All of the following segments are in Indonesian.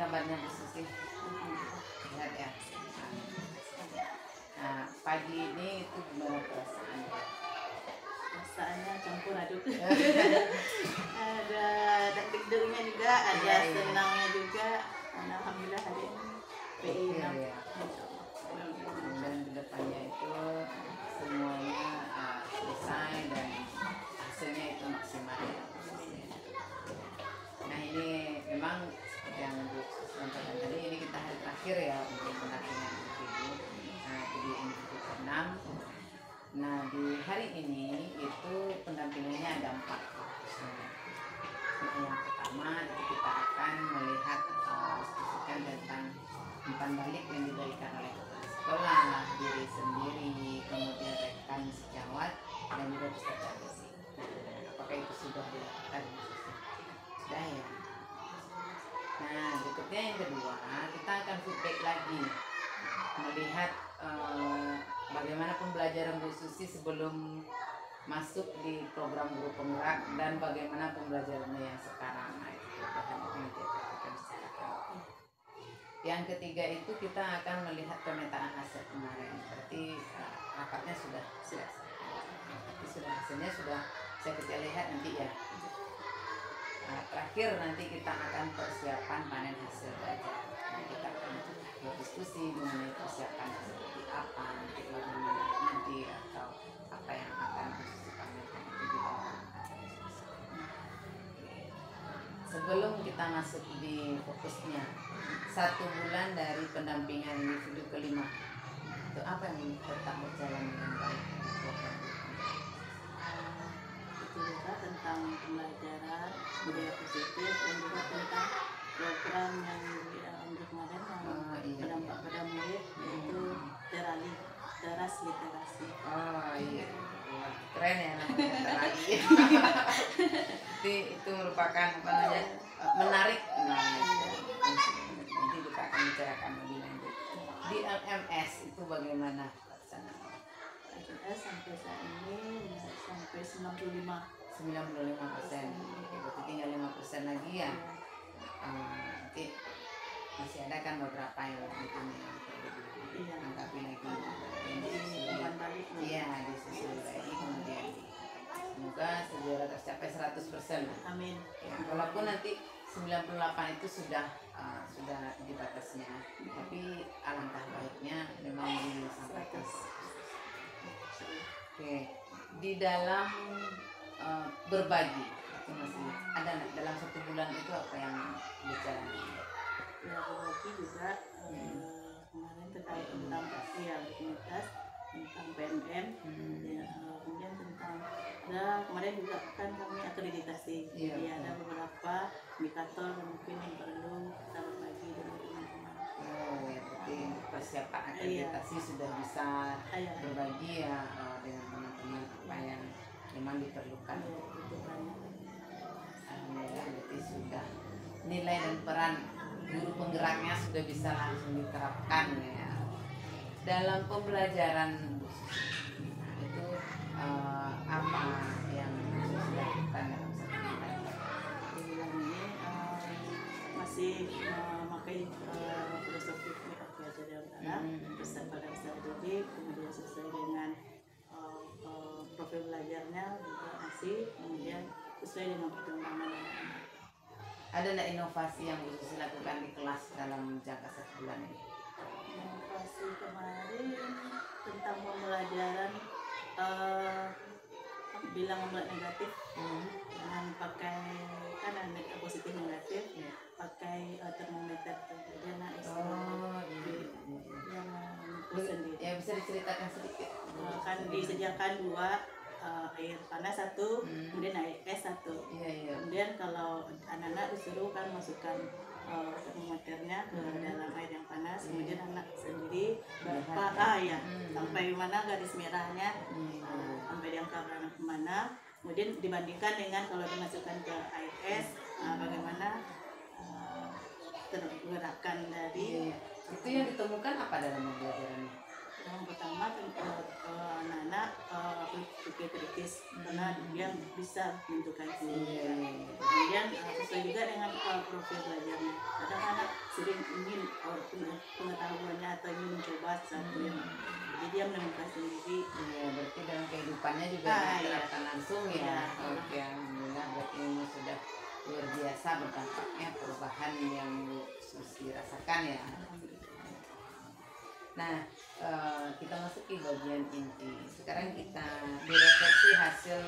kabarnya Bu Susi? Sehat ya. Nah, pagi ini itu gimana perasaannya? Perasaannya campur aduk. Ada deg-degannya juga, ada senangnya juga. Karena alhamdulillah hari ini PI 6. Ya. Dan kedepannya itu semuanya selesai dan hasilnya itu maksimal. Nah ini memang seperti yang Bu sampaikan tadi, ini kita hari terakhir ya untuk pendampingan individu. Nah di individu ke-6. Nah di hari ini itu pendampingannya ada 4 fokusnya. Nah yang pertama itu kita akan melihat diskusikan tentang umpan balik yang diberikan oleh kepala sekolah, diri sendiri, kemudian rekan sejawat dan juga peserta basic. Apakah itu sudah dilakukan? Sudah ya. Nah berikutnya yang kedua, kita akan feedback lagi, melihat bagaimana pembelajaran Bu Susi sebelum masuk di program guru penggerak dan bagaimana pembelajarannya yang sekarang. Nah, itu nanti akan secara teori. Yang ketiga itu kita akan melihat pemetaan hasil kemarin. Berarti rapatnya sudah selesai. Tapi sudah hasilnya sudah saya kita lihat nanti ya. Terakhir nanti kita akan persiapan panen hasil belajar. Nah, kita akan berdiskusi mengenai persiapan seperti apa, nanti bagaimana nanti atau apa yang akan dipamerkan itu di dalam diskusi. Sebelum kita masuk di fokusnya, 1 bulan dari pendampingan individu ke-5 itu apa yang tetap berjalan dengan baik? Itu juga tentang pembelajaran budaya positif dan juga tentang program yang diambil kemarin yang berdampak pada murid, yaitu teras literasi. Oh iya, keren ya namanya terasi. Itu merupakan apa namanya, menarik. Nanti kita akan bicarakan lebih lanjut. Di LMS itu bagaimana pelaksanaan? LMS sampai saat ini sampai 95%. Berarti tinggal 5% lagi ya. Nanti masih ada kan beberapa yang mungkin yang perlu dilengkapi lagi. Iya, disusul lagi kemudian. Semoga segera tercapai 100%. Amin. Ya, walaupun nanti 98 itu sudah di batasnya, tapi alangkah baiknya memang disampaikan. Oke, di dalam berbagi itu masih ada dalam 1 bulan itu apa yang berjalan? Ya, berbagi juga kemarin terkait tentang rutinitas, tentang PMM, ya, kemudian tentang kemarin juga kan kami akreditasi, jadi ada beberapa indikator mungkin yang perlu kita berbagi dengan teman-teman. Oh ya, berarti persiapan akreditasi sudah bisa berbagi ya dengan teman-teman apa yang memang diperlukan. Alhamdulillah, berarti sudah nilai dan peran guru penggeraknya sudah bisa langsung diterapkan ya dalam pembelajaran. Itu apa yang harus dilakukan dalam 1 bulan? Di bulan ini masih memakai filosofi pembelajaran besar pada besar didik, kemudian sesuai dengan profil belajarnya juga masih, kemudian sesuai dengan perkembangan anak-anak. Ada nggak inovasi yang khusus dilakukan di kelas dalam jangka 1 bulan ini? Inovasi kemarin tentang pembelajaran bilang negatif dengan pakai kan ada positif negatif, pakai termometer terjana yang sendiri. Ya bisa diceritakan sedikit. Kan disediakan 2, air panas 1, kemudian air es 1. Kemudian kalau anak-anak disuruh kan masukkan termometernya ke dalam air yang panas, kemudian anak sendiri berapa sampai mana garis merahnya, sampai di angka mana, kemudian dibandingkan dengan kalau dimasukkan ke air es, bagaimana pergerakan dari itu yang ditemukan apa dalam pembelajarannya? Yang pertama anak-anak berpikir kritis karena dia bisa menentukan sendiri. Kemudian sesuai juga dengan profil belajarnya. Kadang anak sering ingin pengetahuannya atau ingin mencoba sesuatu yang jadi dia menemukan sendiri. Iya, berarti dalam kehidupannya juga diterapkan langsung ya. Oke, alhamdulillah berarti ini sudah luar biasa berdampaknya perubahan yang Sus dirasakan ya. Nah, kita masuk ke bagian inti. Sekarang kita direfleksi hasil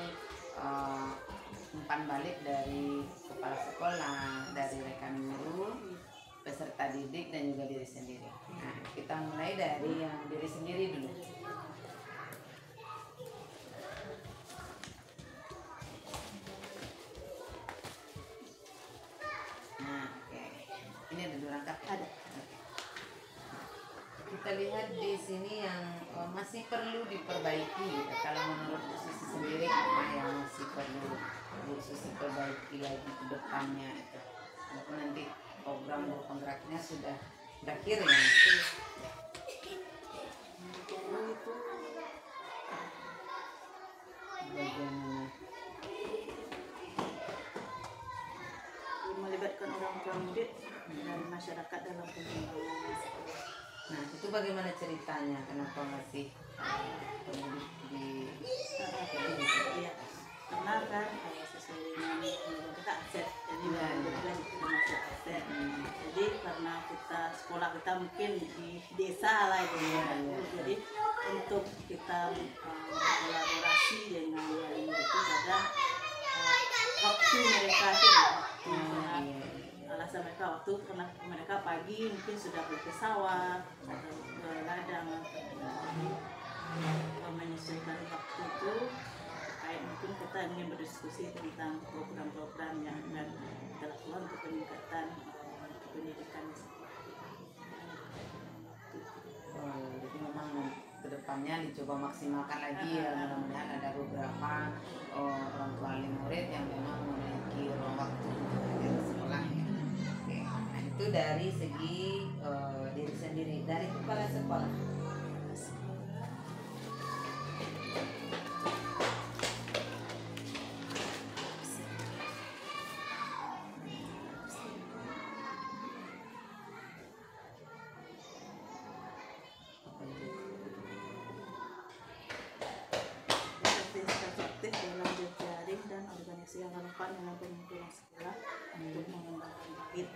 umpan balik dari kepala sekolah, dari rekan guru, peserta didik dan juga diri sendiri. Nah, kita mulai dari yang diri sendiri dulu. Nah, oke. Ini ada 2 rangkap. Ada. Kita lihat di sini yang masih perlu diperbaiki. Kalau menurut Bu Susi sendiri apa yang masih perlu Bu Susi perbaiki lagi ke depannya itu? Walaupun nanti program penggeraknya sudah berakhir ya. Bagaimana? Melibatkan orang tua murid dan masyarakat dalam pengembangan sekolah. Nah, itu bagaimana ceritanya? Kenapa masih perlu di Iya, karena kan sesuai dengan kita aset, jadi kebetulan kita masuk aset. Jadi karena kita sekolah kita mungkin di desa lah itu ya. Jadi untuk kita kolaborasi dengan wali murid itu kadang waktu mereka itu alasan mereka waktu karena mereka pagi mungkin sudah pergi ke sawah atau ke ladang atau menyesuaikan waktu itu terkait mungkin kita ingin berdiskusi tentang program-program yang akan kita lakukan untuk peningkatan pendidikan. Jadi memang kedepannya dicoba maksimalkan lagi ya, mudah-mudahan ada beberapa orang tua wali murid yang memang memiliki ruang waktu di sekolah. Oke. Nah, itu dari segi diri sendiri, dari kepala sekolah. Yang relevan dengan pemimpin sekolah untuk mengembangkan bibit.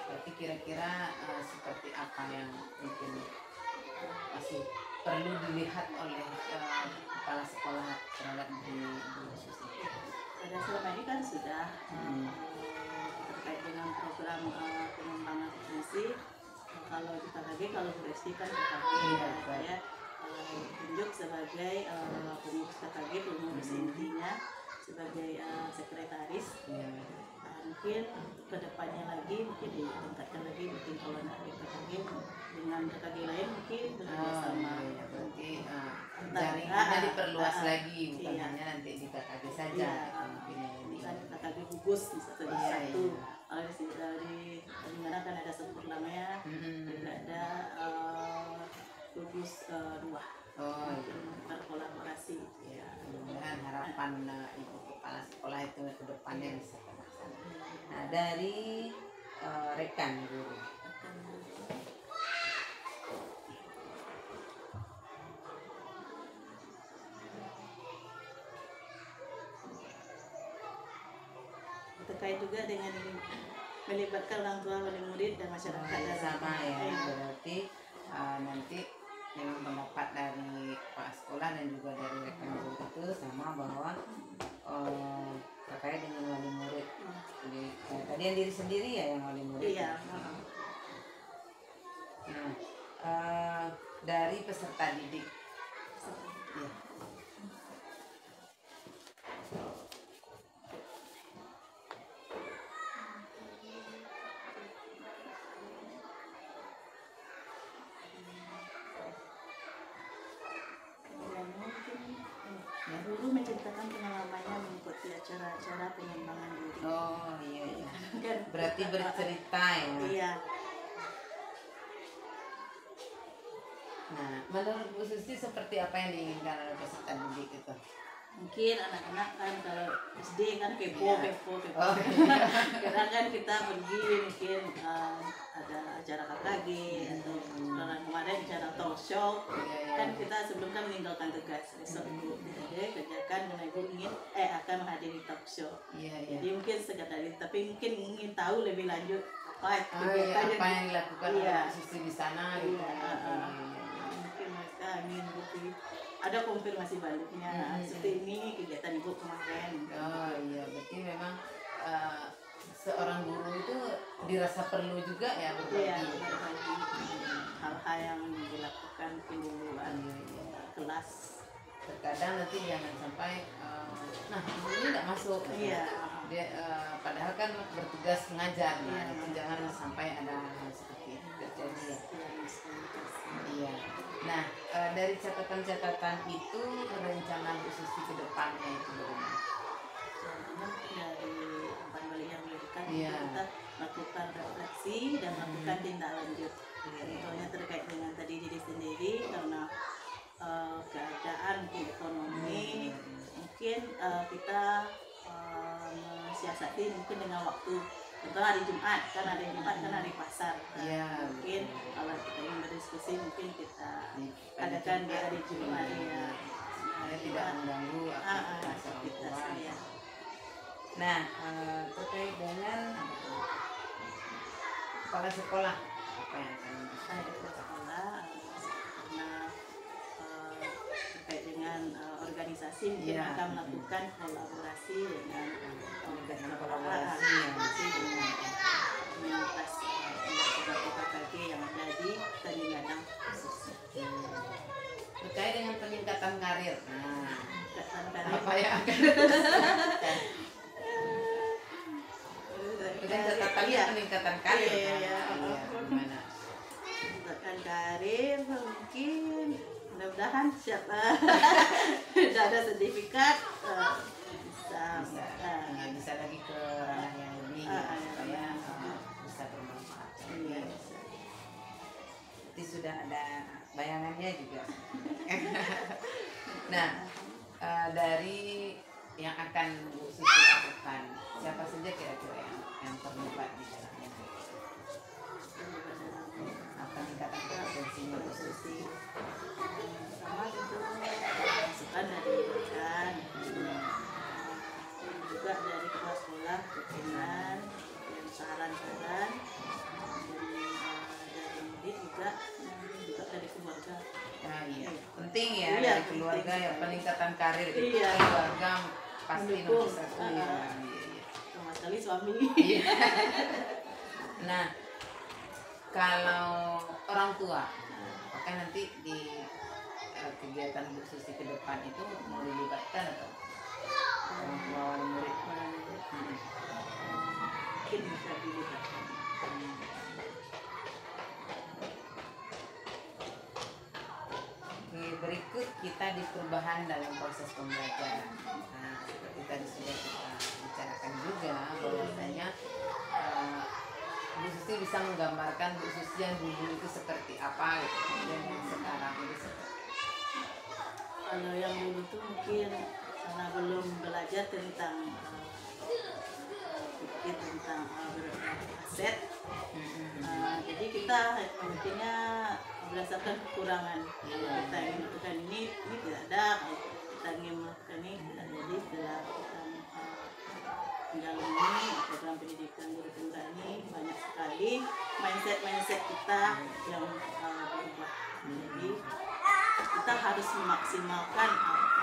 Berarti kira-kira seperti apa yang mungkin masih perlu dilihat oleh kepala sekolah terhadap di Susi? Pada selama ini kan sudah terkait dengan program pengembangan fungsi. Kalau di KKG, kalau beresti kan KKG ya. Tunjuk sebagai pengurus KKG, pengurus intinya sebagai sekretaris. Mungkin kedepannya lagi mungkin ditingkatkan lagi, mungkin kalau nanti KKG dengan KKG lain mungkin bersama. Berarti jaringannya diperluas lagi, bukan hanya nanti di KKG saja. Kan KKG gugus misalnya satu. Kalau di mana kan ada sempurnamanya, juga ada gugus 2. Berkolaborasi ya. Mudah-mudahan harapan ibu kepala sekolah itu ke depannya bisa terlaksana. Nah, dari rekan guru. Terkait juga dengan ini melibatkan orang tua, wali murid dan masyarakat sama ya. Berarti nanti memang pendapat dari kepala sekolah dan juga dari rekan guru itu sama bahwa terkait dengan wali murid. Jadi tadi yang diri sendiri ya yang wali murid. Iya. Nah, dari peserta didik. Ya. Dulu menceritakan pengalamannya mengikuti acara-acara pengembangan diri. Oh iya. Berarti bercerita ya. Iya. Nah, menurut Bu Susi seperti apa yang diinginkan oleh peserta didik itu? Mungkin anak-anak kan kalau SD kan kepo. Oh, Kadang kan kita pergi mungkin ada acara KKG atau kemarin acara talk show. Kan kita sebelum kan meninggalkan tugas besok ibu kerjakan karena ibu ingin akan menghadiri talk show. Jadi mungkin sekadar itu, tapi mungkin ingin tahu lebih lanjut apa yang dilakukan oleh Bu Susi di sana gitu. Mungkin mereka ingin lebih ada konfirmasi baliknya seperti ini kegiatan ibu kemarin. Oh iya, berarti memang seorang guru itu dirasa perlu juga ya berbagi hal-hal yang dilakukan di luar kelas. Terkadang nanti jangan sampai nah ini nggak masuk. Dia padahal kan bertugas mengajar, jangan sampai ada hal seperti itu terjadi ya. Iya. Nah, dari catatan-catatan itu rencana Bu Susi ke depannya itu bagaimana? Dari umpan balik yang diberikan kita lakukan refleksi dan lakukan tindak lanjut. Contohnya terkait dengan tadi diri sendiri karena keadaan ekonomi mungkin kita mensiasati mungkin dengan waktu. Contoh hari Jumat kan hari pasar. Mungkin kalau kita ingin berdiskusi mungkin kita adakan di hari Jumat tidak mengganggu aktivitas orang tua. Nah, terkait dengan kepala sekolah apa yang akan sekolah karena terkait dengan organisasi mungkin akan melakukan kolaborasi dengan kolaborasi dengan komunitas KKG yang ada di Tanjung khususnya. Terkait dengan peningkatan karir. Nah, apa yang akan peningkatan karir? Gimana? Peningkatan karir mungkin mudah-mudahan siapa sudah ada sertifikat bisa lagi ke ranah yang lebih supaya bisa bermanfaat. Jadi sudah ada bayangannya juga. Nah, dari yang akan Bu Susi lakukan, siapa saja kira-kira yang terlibat di dalamnya? Peningkatan kompetensinya Bu Susi. Sama itu masukan dari rekan, juga dari kepala sekolah, pimpinan, dan saran-saran dari murid juga dari keluarga. Nah, iya. Penting ya dari keluarga ya peningkatan karir itu keluarga pasti nomor satu. Sama sekali suami. Nah, kalau orang tua, apakah nanti di kegiatan Bu Susi ke depan itu mau dilibatkan atau orang tua wali murid? Mungkin bisa dilibatkan. Berikut kita di perubahan dalam proses pembelajaran. Nah, seperti tadi sudah kita bicarakan juga bahwasanya Bu Susi bisa menggambarkan Bu Susi yang dulu itu seperti apa gitu, dan yang sekarang itu seperti. Kalau yang dulu tuh mungkin karena belum belajar tentang aset, jadi kita mungkinnya berdasarkan kekurangan kita ingin melakukan ini tidak ada, kita ingin melakukan ini tidak jadi. Setelah kita menjalani program pendidikan guru tunggal ini banyak sekali mindset kita yang berubah. Jadi kita harus memaksimalkan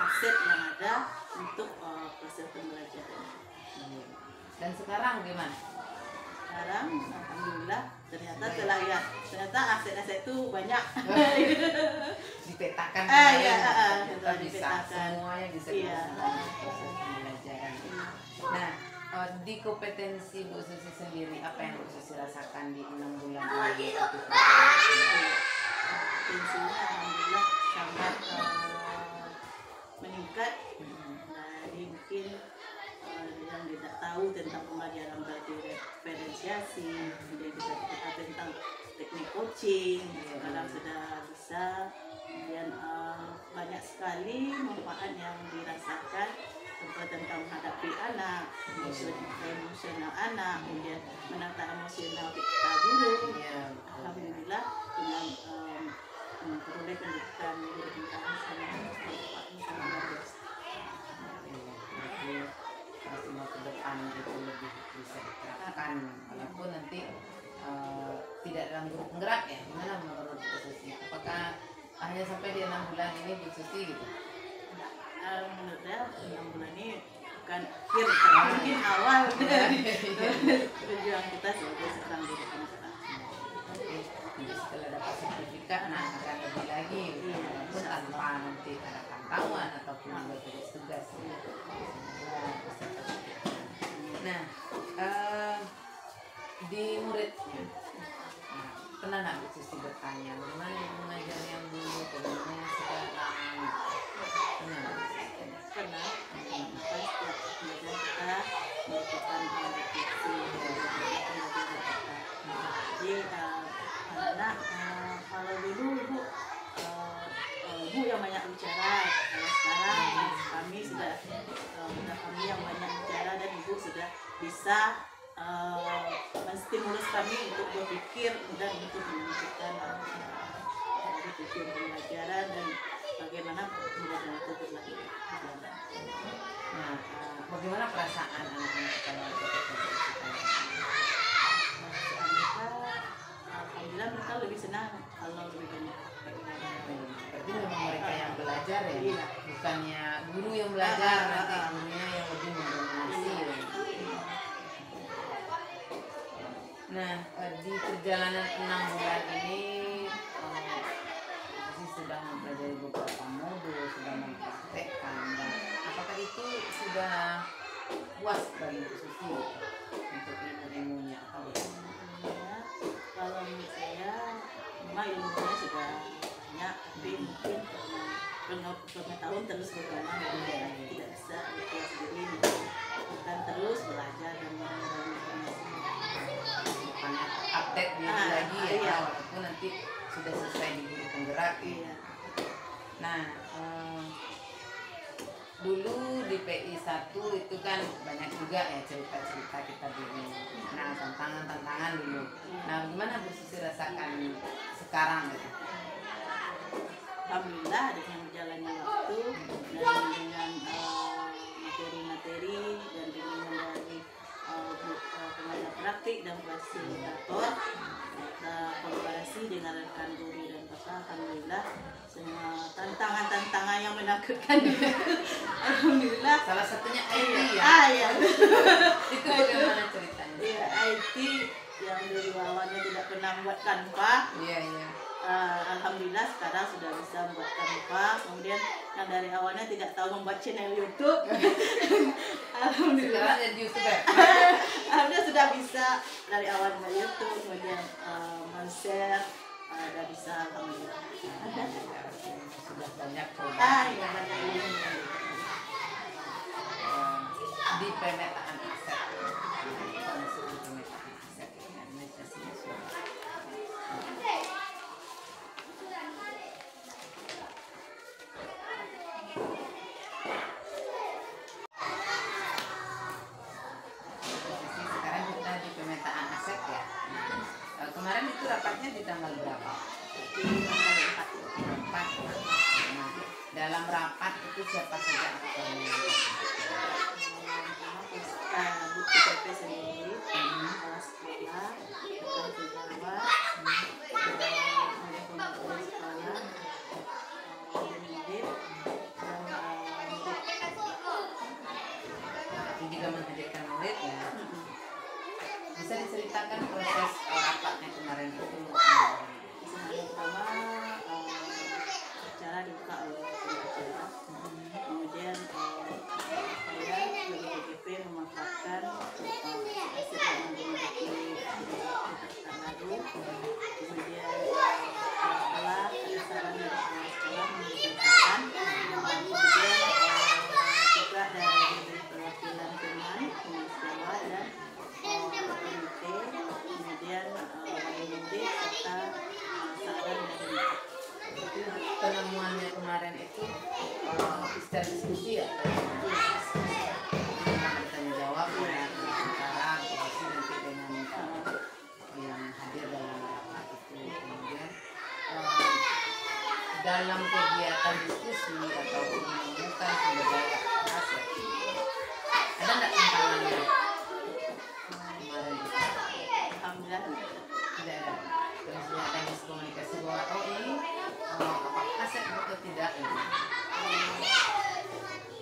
aset yang ada untuk proses pembelajaran. Dan sekarang gimana? Sekarang alhamdulillah ternyata ternyata aset-aset itu banyak. Dipetakan kita bisa semuanya bisa proses pembelajaran. Nah, di kompetensi Bu Susi sendiri apa yang Bu Susi rasakan di 6 bulan ini? Kompetensinya alhamdulillah sangat meningkat. Dari mungkin yang tidak tahu tentang pembelajaran berdiferensiasi, kemudian kita tentang teknik coaching sekarang sudah bisa. Kemudian banyak sekali manfaat yang dirasakan tentang menghadapi anak, emosional anak, kemudian menata emosional kita guru. Alhamdulillah dengan memperoleh pendidikan tentang manfaatnya sangat luar biasa. Semua ke depan itu lebih bisa diterapkan, walaupun nanti tidak dalam guru penggerak ya. Gimana menurut Bu Susi? Apakah hanya sampai di 6 bulan ini Bu Susi gitu? Menurut saya 6 bulan ini bukan akhir, karena mungkin awal dari perjuangan kita sebagai seorang guru penggerak. Setelah dapat sertifikat, nah akan lebih lagi, walaupun tanpa nanti ada pantauan ataupun juga tugas-tugas. Nah, di muridnya, pernah nggak Bu Susi bertanya bagaimana ibu mengajar yang dulu, bagaimana yang sekarang? Karena setiap pelajaran kita melakukan refleksi jadi anak-anak kalau dulu ibu yang banyak bicara, kalau sekarang kami sudah kami yang banyak bicara dan ibu sudah bisa menstimulus kami untuk berpikir dan untuk menunjukkan berpikir pembelajaran dan bagaimana pembelajaran itu berlaku. Nah, bagaimana perasaan anak-anak kalau alhamdulillah mereka lebih senang kalau lebih banyak. Berarti memang mereka yang belajar ya, bukannya guru yang belajar, nanti gurunya yang lebih mendominasi. Nah, di perjalanan 6 bulan ini sudah mempelajari beberapa modul, sudah mempraktekkan, dan apakah itu sudah puas bagi Bu Susi untuk ilmu-ilmunya atau ya, kalau menurut saya memang ilmunya sudah banyak, tapi mungkin karena pengetahuan terus berkembang, tidak bisa kita sendiri, akan terus belajar dan mengurangi informasi. Update diri lagi ya, walaupun nanti sudah selesai di guru penggerak. Nah, dulu di PI 1 itu kan banyak juga ya cerita-cerita kita dulu. Nah, tantangan-tantangan dulu. Nah, gimana Bu Susi rasakan sekarang gitu? Alhamdulillah dengan berjalannya waktu dan dengan materi-materi dan bimbingan dari pengajar praktik dan fasilitator, kita kolaborasi dengan rekan guru dan Bapak. Alhamdulillah semua tantangan-tantangan yang menakutkan alhamdulillah Salah satunya IT ya. Ya. Itu bagaimana ceritanya? Iya, IT yang dari awalnya tidak pernah membuat Canva. Iya. Alhamdulillah sekarang sudah bisa membuat Canva. Kemudian yang dari awalnya tidak tahu membuat channel YouTube. Alhamdulillah jadi YouTuber. Alhamdulillah sudah bisa dari awal membuat YouTube, kemudian men-share, sudah bisa alhamdulillah. Sudah banyak coba. Ya banyak ilmu. Di pemetaan aset. Kita masuk di pemetaan aset. Administrasinya sudah. Sekarang kita di pemetaan aset ya. Kemarin itu rapatnya di tanggal berapa? Di tanggal 4. Nah, dalam rapat itu siapa saja aktornya? Bu TPP sendiri, kepala sekolah, rekan pejabat, pengurus sekolah, murid, dan juga menghadirkan murid ya. Bisa diceritakan proses rapatnya kemarin itu? Yang pertama acara dibuka oleh pembicara, kemudian saya sebagai PGP memanfaatkan aset yang dimiliki lalu, kemudian setelah ada saran dari kepala sekolah menyampaikan, kemudian juga dari perwakilan teman Sekolah dan komite, kemudian murid serta dalam kegiatan diskusi atau menemukan sumber daya aset, ada nggak tantangannya kemarin itu? Alhamdulillah Tidak ada. Terus ada miskomunikasi bahwa oh ini apakah aset atau tidak ini?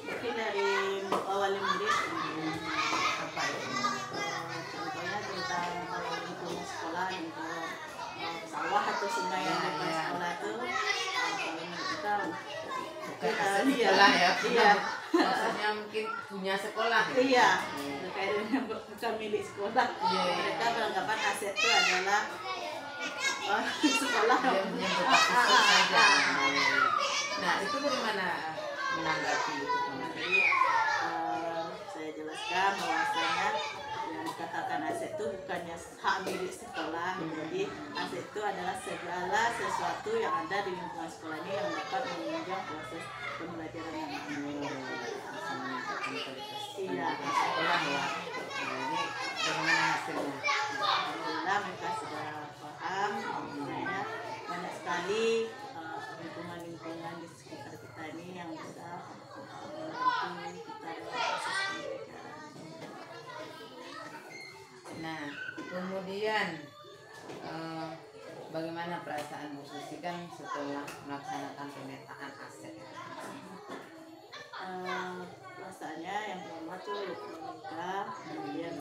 mungkin dari awal murid Apa itu? contohnya tentang lingkungan sekolah untuk sawah atau sungai yang depan sekolah itu kalau kita Bukan aset iya, sekolah ya? iya. Maksudnya mungkin punya sekolah. Iya, terkait dengan bukan milik sekolah. Iya. Mereka beranggapan aset itu adalah sekolah. Dia punya tempat khusus saja. Nah itu bagaimana menanggapi itu kemarin? Jadi saya jelaskan bahwasanya yang dikatakan aset itu bukannya hak milik sekolah. Jadi aset itu adalah segala sesuatu yang ada di lingkungan sekolah ini yang dapat menunjang proses pembelajaran yang iya, Sekolah ya. Nah, ini bagaimana hasilnya? alhamdulillah mereka sudah paham. Sebenarnya banyak sekali lingkungan-lingkungan di sekitar kita ini yang bisa membantu kita dalam proses pembelajaran. Nah, kemudian bagaimana perasaan Bu Susi kan setelah melaksanakan pemetaan aset? Perasaannya yang pertama tuh lega, kemudian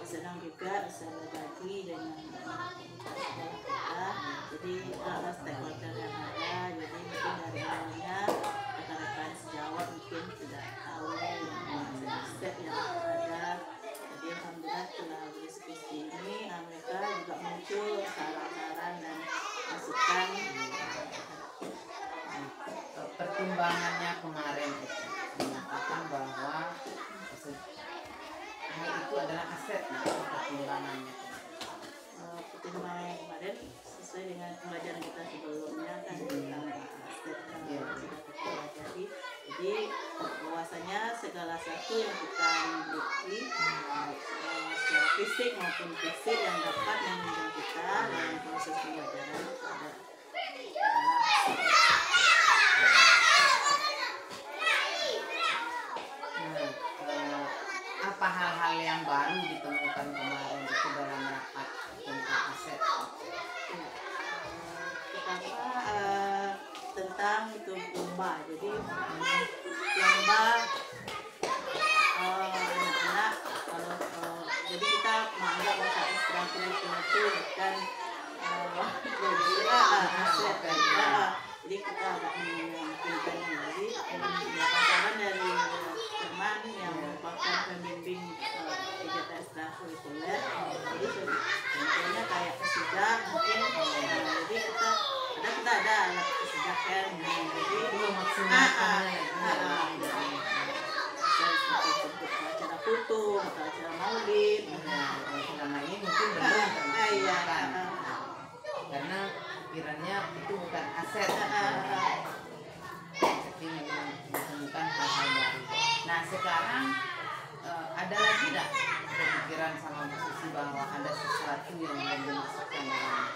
senang juga bisa berbagi dengan sekolah kita. Jadi stakeholder yang ada, jadi mungkin dari awalnya rekan-rekan sejawat mungkin tidak tahu aset yang ada. Jadi alhamdulillah setelah diskusi ini mereka juga muncul saran-saran dan masukan. Pertimbangannya kemarin itu menyatakan bahwa hal itu adalah aset. Nah, pertimbangannya Pertimbangan kemarin sesuai dengan pembelajaran kita sebelumnya kan tentang aset yang sudah kita pelajari. Jadi bahwasanya segala sesuatu yang kita miliki secara fisik maupun fisik yang dapat menunjang kita dalam proses pembelajaran adalah apa hal-hal yang baru ditemukan kemarin itu dalam rapat tentang aset? Pertama tentang itu lomba. Jadi lomba anak-anak kalau jadi kita menganggap bahwa ekstrakurikuler itu bukan aset. Jadi kita agak meyakinkan lagi saran dari teman yang merupakan pembimbing kegiatan ekstrakurikuler. Jadi contohnya kayak kesudah mungkin jadi kita ada alat kesudahan jadi Belum maksimal. untuk acara foto atau acara maulid. Selama ini mungkin belum Iya. karena pikirannya itu bukan aset. Jadi memang ditemukan hal-hal baru. Nah sekarang ada lagi tidak pemikiran sama Bu Susi bahwa ada sesuatu yang belum dimasukkan dalam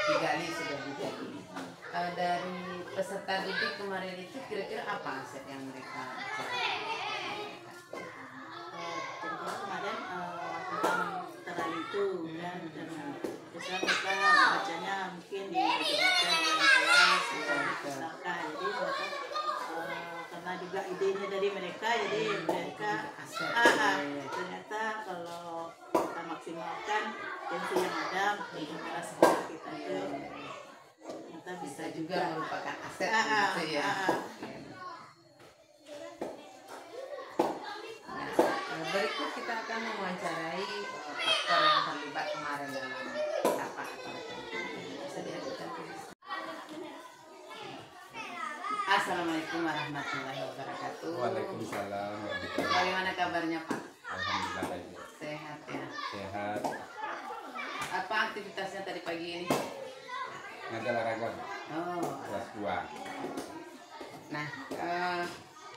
digali sudah digali. Dari peserta didik kemarin itu kira-kira apa aset yang mereka cari? Contohnya kemarin tentang terang itu dan misalnya mereka bacanya mungkin di baca kelas misalkan jadi mereka karena juga idenya dari mereka jadi mereka ternyata kalau kita maksimalkan potensi yang ada untuk sekolah kita itu kita bisa juga merupakan aset gitu ya. Nah, berikut kita akan mewawancarai aktor yang terlibat kemarin dalam rapat atau bisa diajukan. Assalamualaikum warahmatullahi wabarakatuh. Waalaikumsalam warahmatullahi. Bagaimana kabarnya Pak? Alhamdulillah baik. Sehat ya. Sehat. Apa aktivitasnya tadi pagi ini? ngajar olahraga Oh. kelas 2. Nah,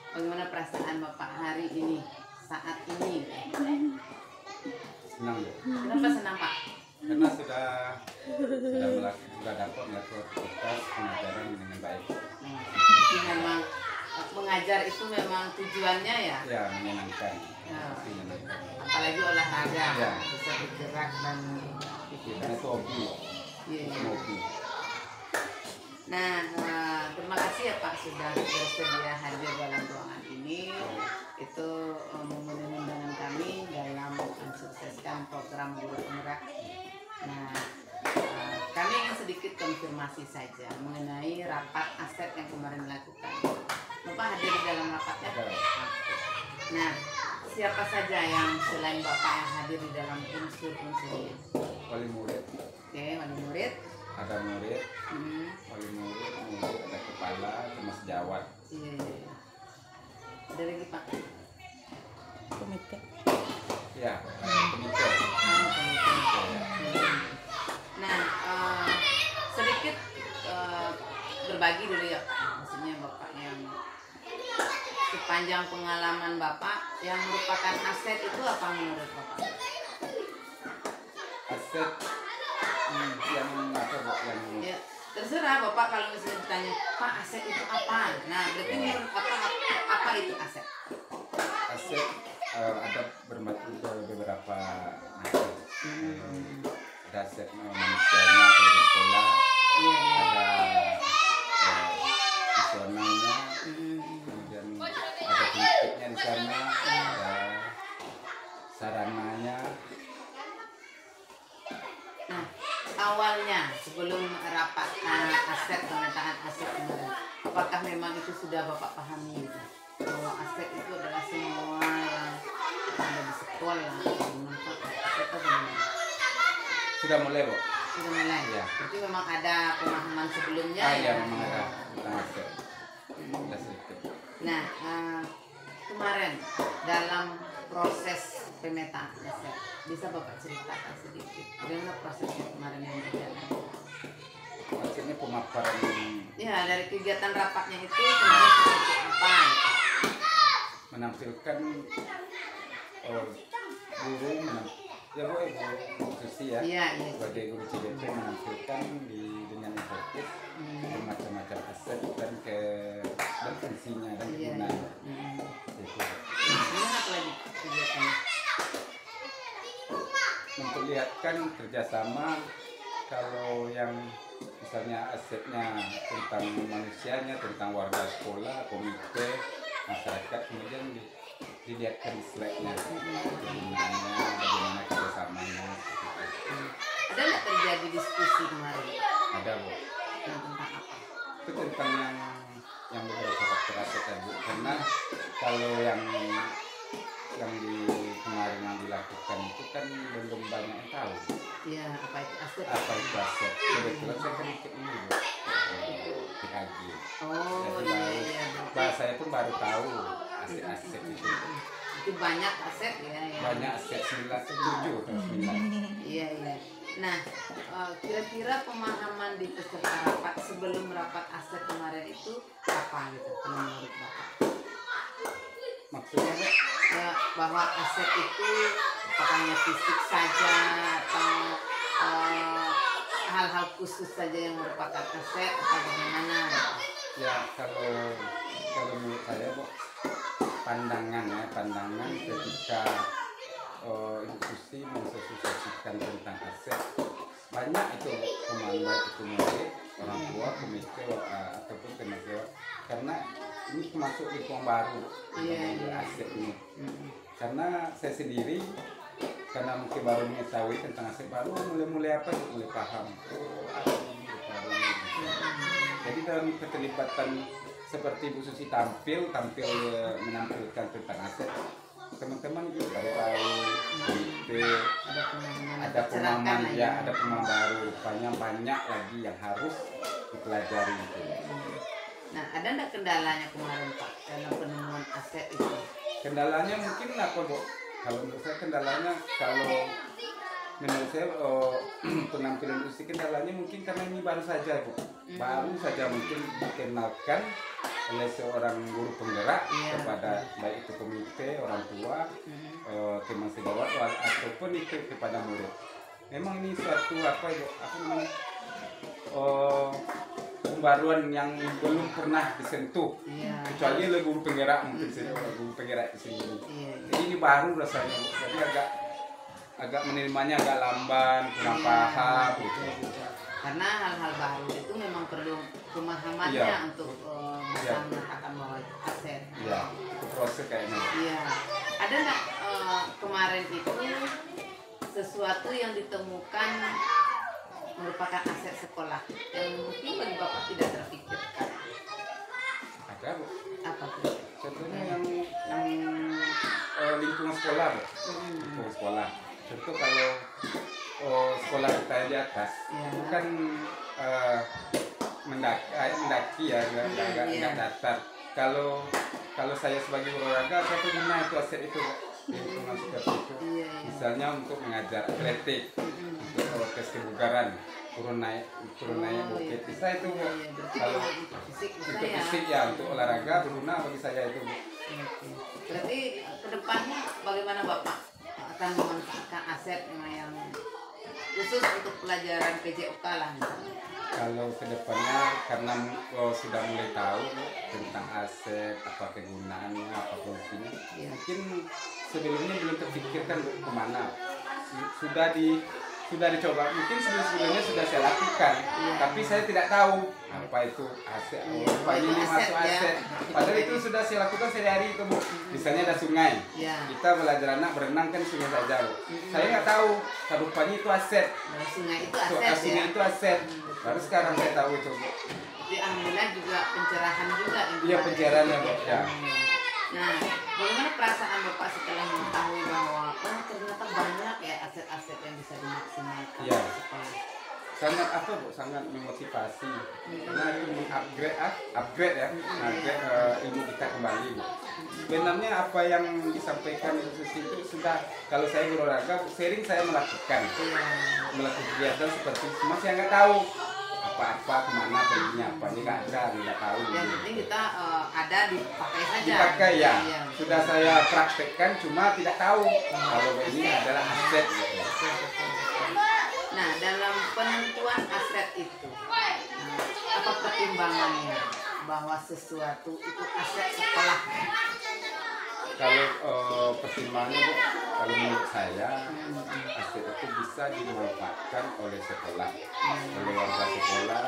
bagaimana perasaan Bapak hari ini, saat ini? Senang Bu. Kenapa senang Pak? Karena sudah dapat melakukan aktivitas pengajaran dengan baik. Nah, jadi memang mengajar itu memang tujuannya ya, Ya, menyenangkan. Ya. Pasti menyenangkan. apalagi olahraga, Ya. bisa bergerak dan Karena itu hobi. Iya, iya. Hobi. Nah, terima kasih ya Pak sudah bersedia hadir dalam ruangan ini. Itu memenuhi undangan kami dalam mensukseskan program Guru Penggerak. Nah, kami ingin sedikit konfirmasi saja mengenai rapat aset yang kemarin dilakukan. Bapak hadir di dalam rapatnya? Ada. Nah, siapa saja yang selain Bapak yang hadir di dalam unsur-unsurnya? Wali murid. Oke, wali murid. Ada murid, Hmm. wali murid, ada kepala, sama sejawat. Iya, iya, iya. Ada lagi Pak? Komite. Ya, komite. Nah, sedikit berbagi dulu ya Pak. Maksudnya Bapak yang sepanjang pengalaman Bapak yang merupakan aset itu apa menurut Bapak? Aset yang apa Bu? Yang Ya, terserah Bapak kalau misalnya ditanya, Pak aset itu apa? Nah, berarti menurut Bapak apa itu aset? aset ada beberapa aset. Ada aset manusianya atau di sekolah, Iya, iya. ada visionalnya, kemudian ada pendidikannya di sana, ada sarananya. Nah, awalnya sebelum rapat aset pemetaan aset kemarin, apakah memang itu sudah Bapak pahami gitu? Bahwa aset itu adalah semua yang ada di sekolah, bermanfaat aset atau bagaimana? Sudah mulai Bu? Sudah mulai. Ya. Berarti memang ada pemahaman sebelumnya Ya, ya. memang ada tentang aset. Ada sedikit. Nah, kemarin dalam proses pemetaan aset, bisa Bapak ceritakan sedikit bagaimana prosesnya kemarin yang berjalan? Maksudnya pemaparan Ya, dari kegiatan rapatnya itu kemarin seperti apa? menampilkan guru ya Bu, guru kursi ya. Iya, iya. Sebagai guru CBP menampilkan dengan efektif bermacam-macam aset dan fungsinya dan Iya. kegunaannya. Itu. Kemudian apa lagi kegiatannya? Memperlihatkan kerjasama kalau yang misalnya asetnya tentang manusianya, tentang warga sekolah, komite, masyarakat, kemudian dilihatkan slide-nya, kegunaannya, bagaimana kerjasamanya. Seperti itu. Ada nggak terjadi diskusi kemarin? Ada Bu. Tentang apa? Itu tentang yang beberapa faktor aset tadi, karena kalau yang di kemarin yang dilakukan itu kan belum banyak yang tahu Ya, apa itu aset? apa itu aset. Kebetulan saya kan ikut ini Bu, PKG. Oh, Jadi iya, baru, iya. saya pun baru tahu aset-aset itu. Itu banyak aset ya. Ya. Banyak aset 7 atau 9. Iya, iya. Nah, kira-kira pemahaman di peserta rapat sebelum rapat aset kemarin itu apa gitu kalau menurut Bapak? Maksudnya Bu, Ya, bahwa aset itu apakah hanya fisik saja atau hal-hal khusus saja yang merupakan aset atau bagaimana? ya kalau menurut saya Bu, pandangan ketika institusi mensosialisasikan tentang aset, banyak itu pemahaman baik itu murid, orang tua, komite ataupun tenaga, karena ini termasuk lingkungan baru aset ini. Karena saya sendiri karena mungkin baru mengetahui tentang aset, baru mulai mulai paham. Jadi dalam keterlibatan seperti Bu Susi tampil menampilkan tentang aset, teman-teman juga baru tahu komite, ada pemahaman ya, ada pemahaman baru, rupanya banyak lagi yang harus dipelajari itu. Nah, ada nggak kendalanya kemarin Pak dalam penemuan aset itu? Kendalanya mungkin apa Bu? Kalau menurut saya kendalanya kalau menurut saya penampilan musik kendalanya mungkin karena ini baru saja Bu, baru saja mungkin dikenalkan oleh seorang guru penggerak kepada baik itu komite, orang tua, teman sejawat ataupun itu kepada murid. Memang ini suatu apa namanya pembaruan yang belum pernah disentuh, kecuali oleh guru penggerak mungkin saja guru penggerak di sini. Jadi ini baru rasanya, jadi agak menerimanya agak lamban, kurang paham gitu. Karena hal-hal baru itu memang perlu pemahamannya untuk bisa mengatakan bahwa itu aset. Iya, itu proses kayaknya. Iya. Ada nggak kemarin itu sesuatu yang ditemukan merupakan aset sekolah yang mungkin bagi Bapak tidak terpikirkan? Ada Bu. Apa tuh? Contohnya yang lingkungan sekolah Bu. Lingkungan sekolah. Contoh kalau sekolah kita di atas itu kan mendaki ya, nggak datar. Kalau saya sebagai olahraga, saya guna itu aset itu lingkungan seperti itu. Misalnya untuk mengajar atletik, untuk tes kebugaran, turun naik bukit, bisa itu Bu. Kalau untuk fisik ya, untuk olahraga berguna bagi saya itu Bu. Berarti kedepannya bagaimana Bapak akan memanfaatkan aset yang khusus untuk pelajaran PJOK lah misalnya? Kalau kedepannya karena sudah mulai tahu tentang aset, apa kegunaannya, apa fungsinya, mungkin sebelumnya belum terpikirkan kemana. Sudah dicoba, mungkin sebelumnya sudah saya lakukan, tapi saya tidak tahu apa itu aset, apa ini masuk aset. Padahal itu sudah saya lakukan sehari-hari itu Bu. Misalnya ada sungai, kita belajar anak berenang kan sungai saja Bu. Saya nggak tahu, rupanya itu aset. Sungai itu aset. Sungai itu aset. Baru sekarang saya tahu itu Bu. Jadi alhamdulillah juga pencerahan juga. Iya pencerahannya Bu. Ya. Nah, bagaimana perasaan Bapak setelah mengetahui bahwa ternyata banyak ya aset-aset yang bisa dimaksimalkan di sekolah? Sangat apa Bu? Sangat memotivasi. Karena itu upgrade ya, upgrade ilmu kita kembali Bu. Sebenarnya apa yang disampaikan itu sudah, kalau saya berolahraga sering saya melakukan kegiatan seperti itu, cuma saya nggak tahu apa kemana perginya, apa ini nggak tahu. Yang penting kita ada dipakai saja. Dipakai ya. Sudah saya praktekkan, cuma tidak tahu kalau ini adalah aset gitu. Nah, dalam penentuan aset itu, apa pertimbangannya bahwa sesuatu itu aset sekolah? Kalau pertimbangannya Bu, kalau menurut saya aset itu bisa dimanfaatkan oleh sekolah, oleh warga sekolah,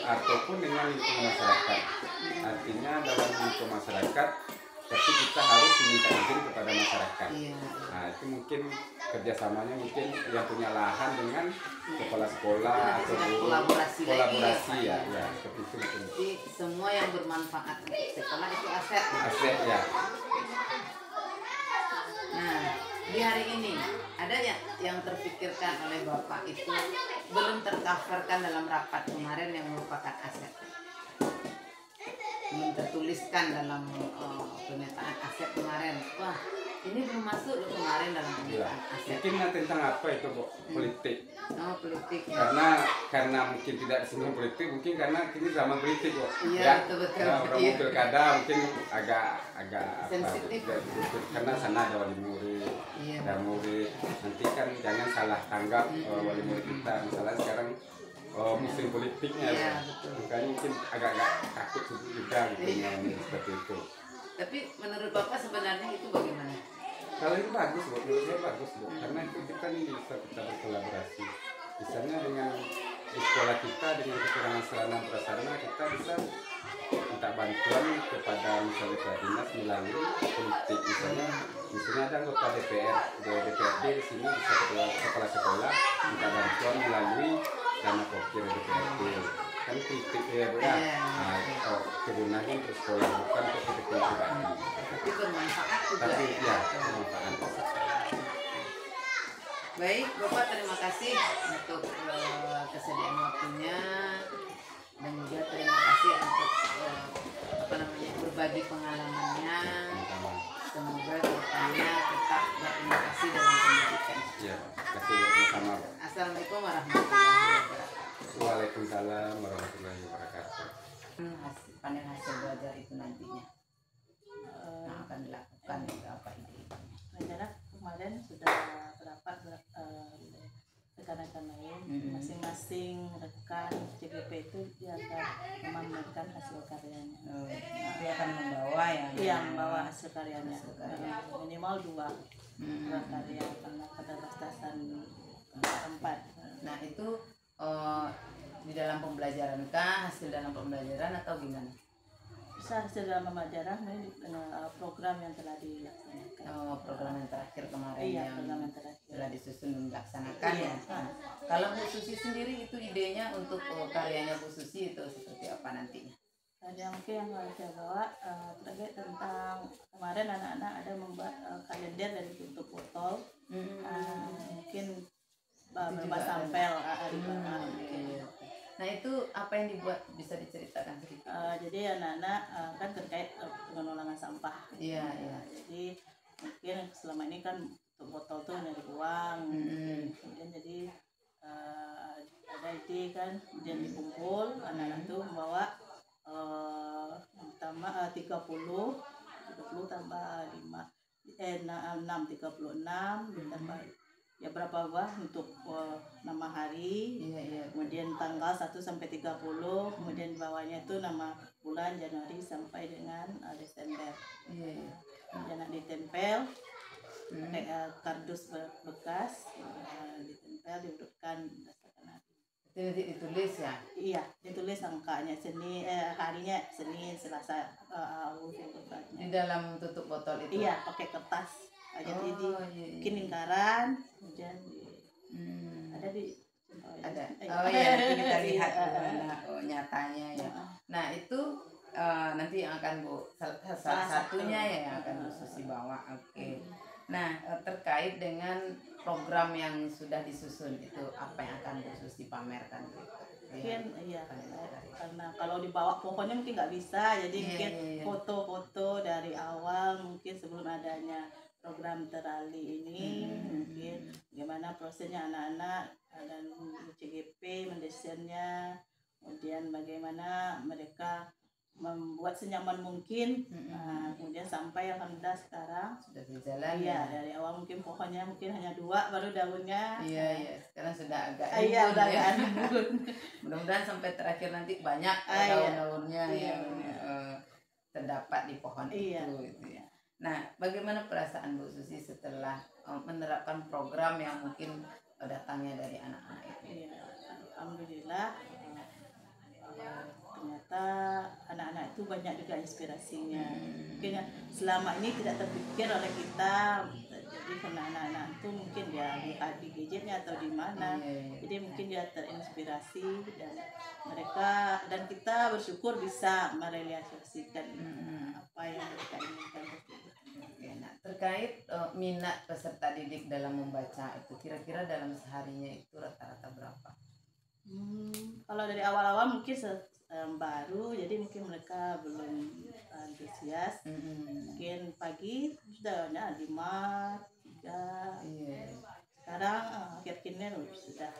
ataupun dengan lingkungan masyarakat. Artinya dalam lingkungan masyarakat, tapi kita harus meminta izin kepada masyarakat. Nah itu mungkin kerjasamanya mungkin yang punya lahan dengan kepala sekolah atau kolaborasi ya, seperti itu mungkin. Jadi semua yang bermanfaat untuk sekolah itu aset. Aset ya. Nah di hari ini ada yang terpikirkan oleh Bapak itu belum tercoverkan dalam rapat kemarin yang merupakan aset, belum tertuliskan dalam pemetaan aset kemarin. Wah ini belum masuk loh kemarin dalam pemetaan aset. Mungkin tentang apa itu Bu? Politik. Politik. Karena mungkin tidak disinggung politik, mungkin karena ini zaman politik Bu. Iya betul. Orang pilkada mungkin agak sensitif. Karena sana ada wali murid, ada murid. Nanti kan jangan salah tanggap wali murid kita. Misalnya sekarang musim politiknya, makanya mungkin agak takut juga gitu seperti itu. Tapi menurut Bapak sebenarnya itu bagaimana? Kalau itu bagus Bu, menurut saya bagus Bu, karena itu kita bisa berkolaborasi. Misalnya dengan di sekolah kita dengan kekurangan sarana prasarana, kita bisa minta bantuan kepada misalnya dinas melalui politik. Misalnya ada anggota DPRD di sini bisa kepala sekolah minta bantuan melalui dana pokir DPRD. Kan politik ya Bu ya. Kegunaan untuk sekolah bukan untuk kepentingan pribadi. Tapi bermanfaat juga. Tapi ya bermanfaat. Baik, Bapak terima kasih untuk kesediaan waktunya dan juga terima kasih untuk berbagi pengalamannya semoga kedepannya tetap berinovasi dalam pendidikan. Ya, kasih sama-sama. Assalamualaikum warahmatullahi wabarakatuh. Waalaikumsalam warahmatullahi wabarakatuh. Panel hasil belajar itu nantinya yang akan dilakukan itu apa ide? Rencana kemarin sudah berapa rekan-rekan lain, masing-masing rekan CGP itu dia akan memamerkan hasil karyanya. Dia akan membawa Iya, membawa hasil karyanya. Minimal dua karya karena pada batasan tempat. Nah itu di dalam pembelajaran kah, hasil dalam pembelajaran atau gimana? Bisa hasil dalam pembelajaran ini program yang telah dilaksanakan. Program yang terakhir kemarin Iya, yang program yang terakhir. telah disusun dan dilaksanakan Iya. ya. Nah, kalau Bu Susi sendiri itu idenya untuk karyanya Bu Susi itu seperti apa nantinya? Ada mungkin yang saya bawa terkait tentang kemarin anak-anak ada membuat kalender dari bentuk botol, mungkin berbahan sampel. Nah itu apa yang dibuat, bisa diceritakan sedikit? Jadi anak-anak kan terkait pengelolaan sampah. Iya, iya. Jadi mungkin selama ini kan untuk botol tuh dari uang, kemudian jadi ada ide kan, kemudian dikumpul anak-anak tuh membawa tambah 30 tambah 5 6 36 ditambah ya berapa buah untuk nama hari, kemudian tanggal 1 sampai 30, kemudian di bawahnya itu nama bulan Januari sampai dengan Desember. Kemudian ditempel pakai kardus bekas, ditempel diurutkan berdasarkan hari. Itu ditulis ya? Iya, ditulis angkanya harinya Senin, Selasa, di dalam tutup botol itu? Iya, pakai kertas. Jadi bikin lingkaran, kemudian ada di ada. Oh iya, nanti kita lihat gimana nyatanya ya. Nah itu nanti yang akan Bu salah satunya ya yang akan Bu Susi bawa. Oke. Nah terkait dengan program yang sudah disusun itu apa yang akan Bu Susi pamerkan? Mungkin iya, karena kalau dibawa pokoknya mungkin nggak bisa, jadi mungkin foto-foto dari awal mungkin sebelum adanya program terali ini, mungkin bagaimana prosesnya anak-anak dan CGP mendesainnya, kemudian bagaimana mereka membuat senyaman mungkin, kemudian sampai alhamdulillah sekarang sudah berjalan. Iya, dari awal mungkin pohonnya mungkin hanya 2 baru daunnya. Iya, sekarang sudah agak udah agak rimbun. Mudah-mudahan sampai terakhir nanti banyak daun-daunnya yang terdapat di pohon itu. Gitu ya. Nah, bagaimana perasaan Bu Susi setelah menerapkan program yang mungkin datangnya dari anak-anak itu? Iya, alhamdulillah. Ternyata anak-anak itu banyak juga inspirasinya. Mungkin selama ini tidak terpikir oleh kita. Jadi karena anak-anak itu mungkin dia lihat di gadgetnya atau di mana. Jadi mungkin dia terinspirasi dan mereka dan kita bersyukur bisa merealisasikan apa yang mereka inginkan. Nah, terkait minat peserta didik dalam membaca itu kira-kira dalam seharinya itu rata-rata berapa? Kalau dari awal-awal mungkin baru, jadi mungkin mereka belum antusias. Mungkin pagi sudah ada 5, 3. Sekarang akhir-akhirnya sudah.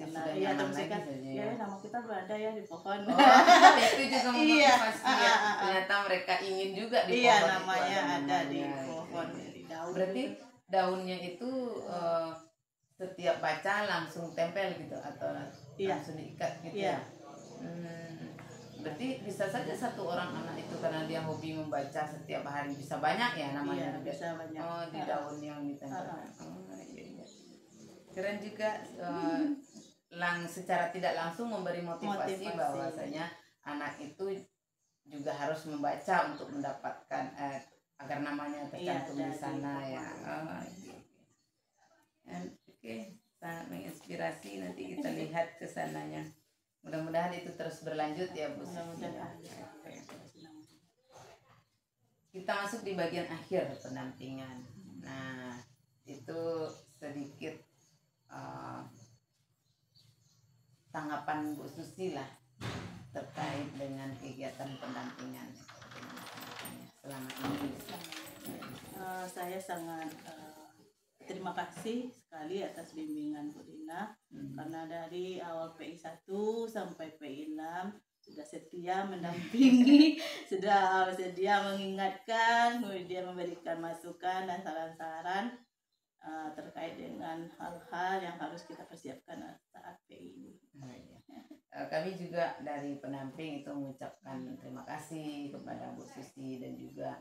Sudah iya, nyaman lagi kan, saja ya nama kita berada ya di pohon. Itu juga memotivasi ya. Ternyata mereka ingin juga di pohon. Iya, namanya ada di pohon, di daun. Berarti daunnya itu setiap baca langsung tempel gitu atau langsung diikat gitu ya? Berarti bisa saja satu orang anak itu karena dia hobi membaca setiap hari bisa banyak ya namanya? Iya, bisa banyak. Oh, di daun yang ditempelkan. Iya. Keren juga. Secara tidak langsung memberi motivasi bahwasanya anak itu juga harus membaca untuk mendapatkan agar namanya tercantum di sana ya. Oke, sangat menginspirasi, nanti kita lihat ke sananya. Mudah-mudahan itu terus berlanjut ya Bu. Kita masuk di bagian akhir pendampingan. Nah, itu sedikit tanggapan Bu Susi lah terkait dengan kegiatan pendampingan selama ini. saya sangat terima kasih sekali atas bimbingan Bu Dina, karena dari awal PI 1 sampai PI 6 sudah setia mendampingi, sudah sedia mengingatkan, kemudian memberikan masukan dan saran-saran terkait dengan hal-hal yang harus kita persiapkan saat PI ini. Kami juga dari pendamping itu mengucapkan terima kasih kepada Bu Susi dan juga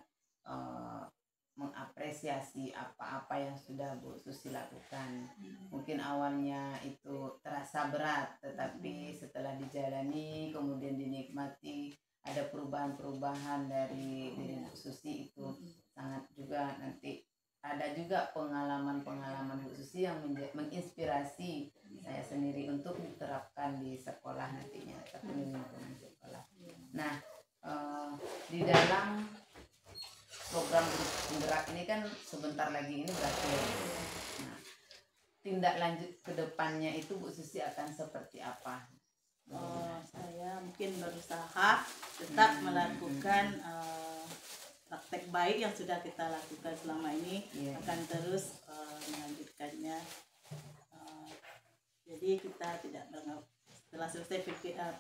mengapresiasi apa-apa yang sudah Bu Susi lakukan. Mungkin awalnya itu terasa berat, tetapi setelah dijalani kemudian dinikmati, ada perubahan-perubahan dari Bu Susi itu sangat juga. Nanti ada juga pengalaman-pengalaman Bu Susi yang menginspirasi saya sendiri untuk diterapkan di sekolah nantinya, ataupun di lingkungan sekolah. Nah, di dalam program penggerak ini kan sebentar lagi ini berakhir. Nah, tindak lanjut ke depannya itu Bu Susi akan seperti apa? Saya mungkin berusaha tetap melakukan praktek baik yang sudah kita lakukan selama ini, akan terus melanjutkannya. Jadi kita tidak setelah selesai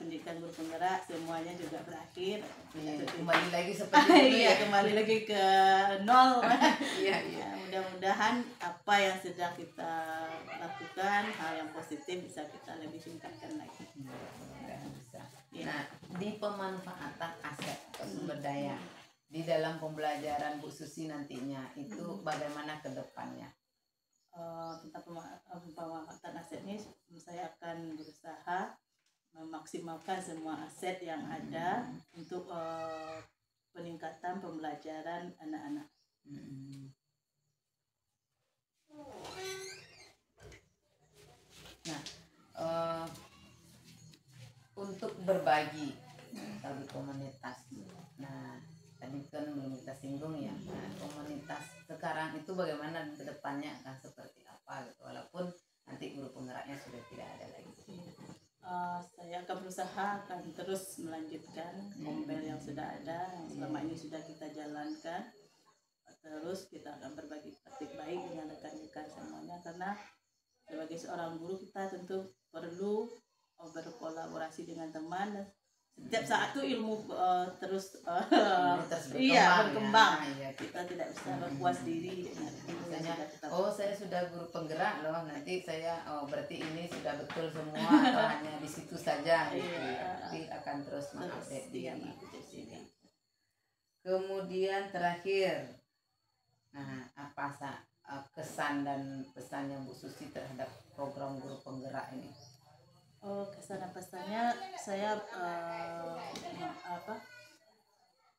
pendidikan guru penggerak semuanya juga berakhir. Kembali lagi seperti dulu ya. Kembali lagi ke nol. Iya. Mudah-mudahan apa yang sudah kita lakukan, hal yang positif bisa kita lebih tingkatkan lagi. Bisa. Nah, di pemanfaatan aset atau sumber daya di dalam pembelajaran Bu Susi nantinya itu bagaimana ke depannya? Tentang pemanfaatan aset ini, saya akan berusaha memaksimalkan semua aset yang ada untuk peningkatan pembelajaran anak-anak. Nah, untuk berbagi bagi komunitas. Nah, tadi kan belum kita singgung ya. Nah, komunitas sekarang itu bagaimana ke depannya akan seperti apa gitu, walaupun nanti guru penggeraknya sudah tidak ada lagi. Saya akan berusaha akan terus melanjutkan Ombel yang sudah ada, yang selama ini sudah kita jalankan. Terus kita akan berbagi praktik baik dengan rekan-rekan semuanya, karena sebagai seorang guru kita tentu perlu berkolaborasi dengan teman, dan setiap saat itu ilmu terus berkembang. Ya, kita tidak bisa berpuas diri dengan misalnya, saya sudah guru penggerak loh, nanti saya berarti ini sudah betul semua atau hanya di situ saja gitu. Tapi akan terus mengupdate diri. Kemudian terakhir, nah apa kesan dan pesan yang Bu Susi terhadap program guru penggerak ini? Kesan dan pesannya saya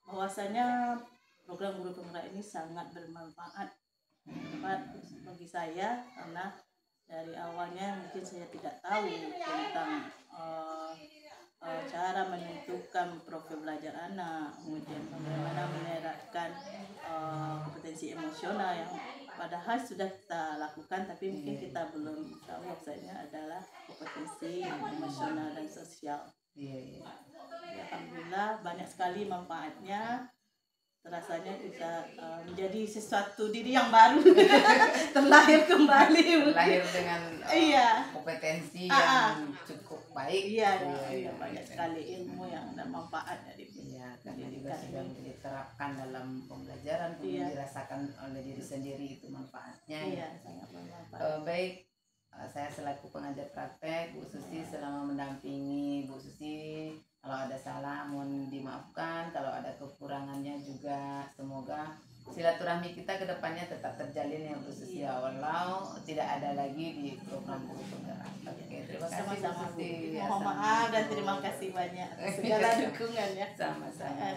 bahwasanya program guru penggerak ini sangat bermanfaat bagi saya, karena dari awalnya mungkin saya tidak tahu tentang cara menentukan profil belajar anak, kemudian bagaimana menerapkan kompetensi emosional yang padahal sudah kita lakukan, tapi mungkin kita belum tahu maksudnya adalah kompetensi emosional dan sosial. Alhamdulillah banyak sekali manfaatnya. Rasanya kita menjadi sesuatu diri yang baru, terlahir kembali, lahir dengan kompetensi yang cukup baik. Banyak sekali ilmu yang bermanfaat dari karena juga sudah diterapkan dalam pembelajaran, kemudian dirasakan oleh diri sendiri, itu manfaatnya. Sangat bermanfaat. Baik, saya selaku pengajar praktek, Bu Susi selama mendampingi Bu Susi, kalau ada salah mohon dimaafkan, kalau ada kekurangannya juga semoga silaturahmi kita ke depannya tetap terjalin ya Bu Susi, walau tidak ada lagi di program guru penggerak. Oke, terima kasih Bu Susi. Mohon maaf dan terima kasih banyak atas segala dukungannya. Sama-sama.